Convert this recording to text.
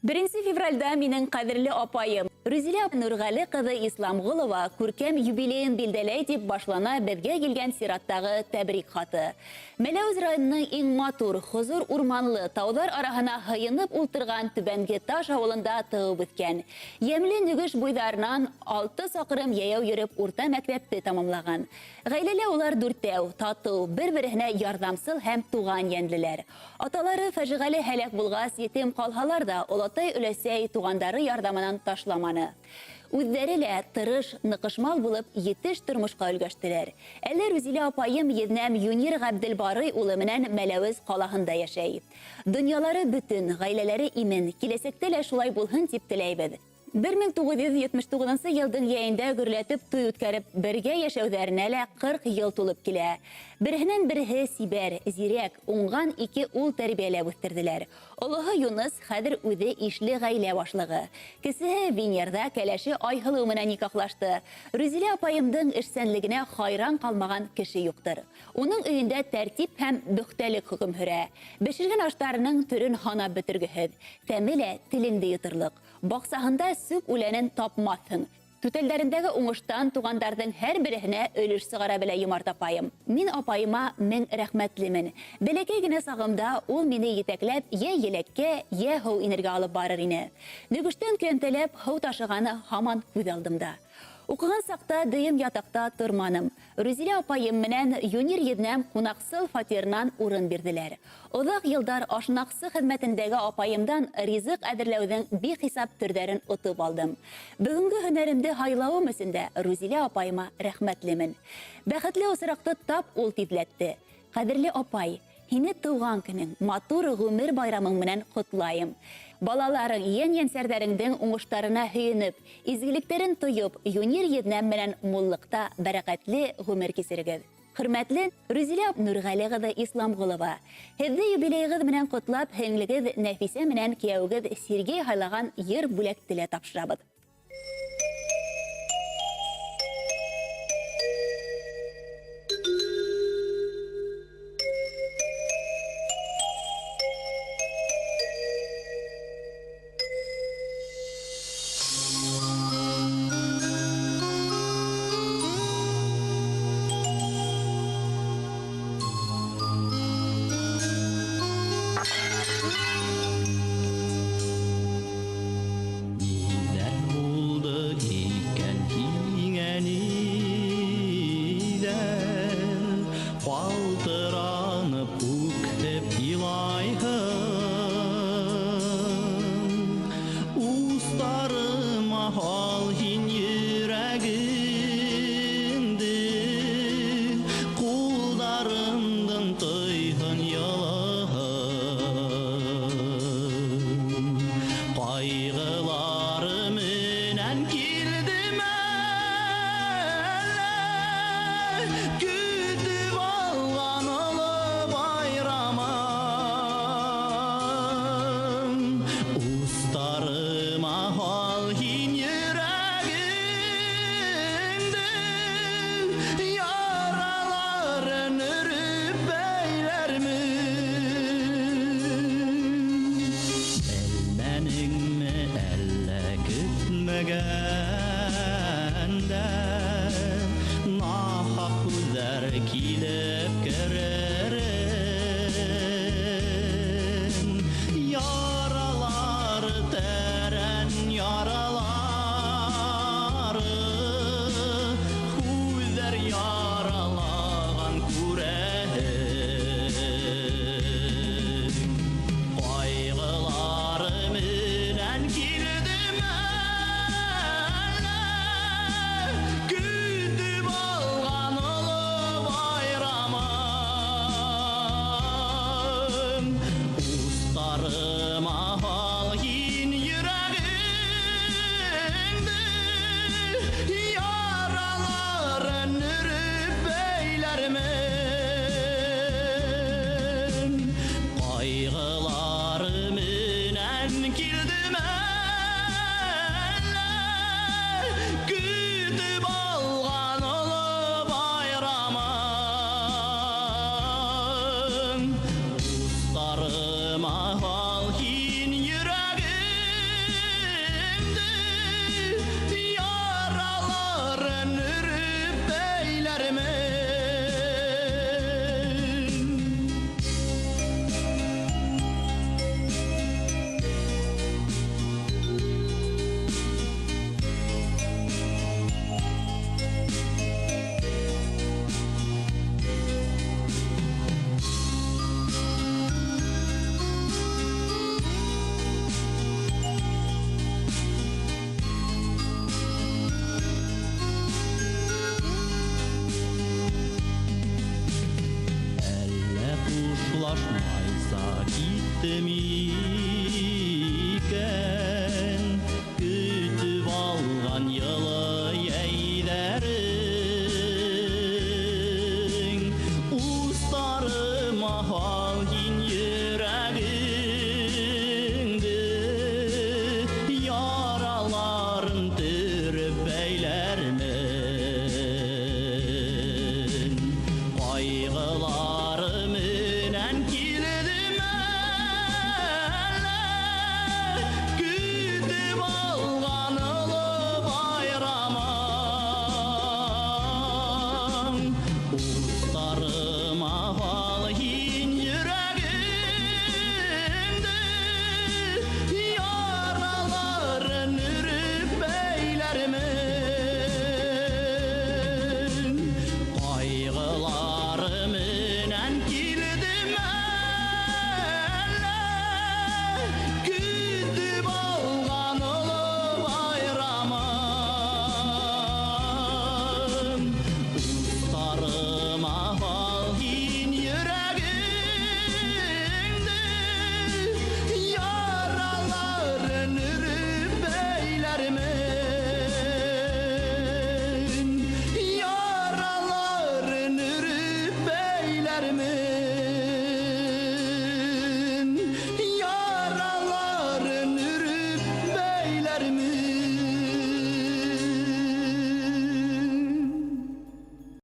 1 февральда минең кадерле апайым Рүзилә Нургали кызы Исламгулова күркәм юбилейын билдәләй дип башлана безгә килгән сираттагы тәбрик хаты. Мәләүез районының иң матур, хозур урманлы таулар арасына һыйынып ултырган Түбәнге Таш авылында тыгып үткән. Ямле Нүгеш буйдарынан 6 сакрым яяу йөреп урта мәктәпте тәмамлаган. Гаиләле улар дүртәү, тату, бер-беренә ярдәмсыл һәм туган йәнлеләр. Аталары фаҗигале һәлак булгас, ятим калһалар да, олатай өләсәй тугандары ярдәменнән ташламаны. Үҙҙәре лә тырыш, ныҡышмал булып, етеш тормошҡа өлгәштеләр. Әле Рүзилә апайым еҙнәм Юнир Ғәбделбарый улы менән Мәләүез ҡалаһында йәшәй. Донъялары бөтөн, ғаиләләре имен, киләсәктә лә шулай булһын тип теләйбеҙ. 1979 йылдың йәйендә гөрләтеп туй үткәреп, бергә йәшәүҙәренә лә 40 йыл тулып килә. Береһенән береһе сибәр, зирәк, уңған 2 ул тәрбиәләп үҫтерҙеләр. Олоһо Юныс хәҙер үҙе ишле ғаилә башлығы. Кесеһе Венерҙа кәләше Айһылыу менән никахлашты. Рүзилә апайымдың эшсәнлегенә хайран ҡалмаған кеше юҡтыр. Уның өйөндә тәртип һәм бөхтәлек хөкөм һөрә. Бешергән аштарының төрөн һанап бөтөргөһөҙ. Тәме лә телеңде йоторлоҡ. Баҡсаһында сүп үләнен тапмаҫһың. Түтәлдәрендәге уңыштан туғандарҙың һәр береһенә өлөш сығара белә Йомарт апайым. Мин апайыма мең рәхмәтлемен. Бәләкәй генә сағымда ул мине етәкләп, йә еләккә, йә һыу инергә алып барыр ине. Нөгөштән көйәнтәләп һыу ташығаны һаман күҙ алдымда. Уҡыған саҡта дыйым ятаҡта торманым. Рүзилә апайым менән Юнир еҙнәм ҡунаҡсыл фатирынан урын бирҙеләр. Оҙаҡ йылдар ашнаҡсы хеҙмәтендәге апайымдан ризыҡ әҙерләүҙең бихисап төрҙәрен отоп алдым. Бөгөнгө һөнәремде һайлауым өсөн дә Рүзилә апайыма рәхмәтлемен. Бәхетле осраҡты тап ул тиҙләтте. Ҡәҙерле апай, һине тыуған көнөң, матур ғүмер байрамың менән ҡотлайым. Балаларың, йән-йәнсәрҙәреңдең уңыштарына һөйөнөп, изгелектәрен тойоп, Юнир еҙнәм менән муллыҡта бәрәкәтле ғүмер кисерегеҙ. Хөрмәтле Рүзилә Нургали ҡыҙы Исламғолова, һеҙҙе юбилейығыҙ менән ҡотлап, һеңлегеҙ Нәфисә менән кейәүегеҙ Сергей һайлаған йыр бүләкте лә тапшырабыҙ. Nahaq üzər kilə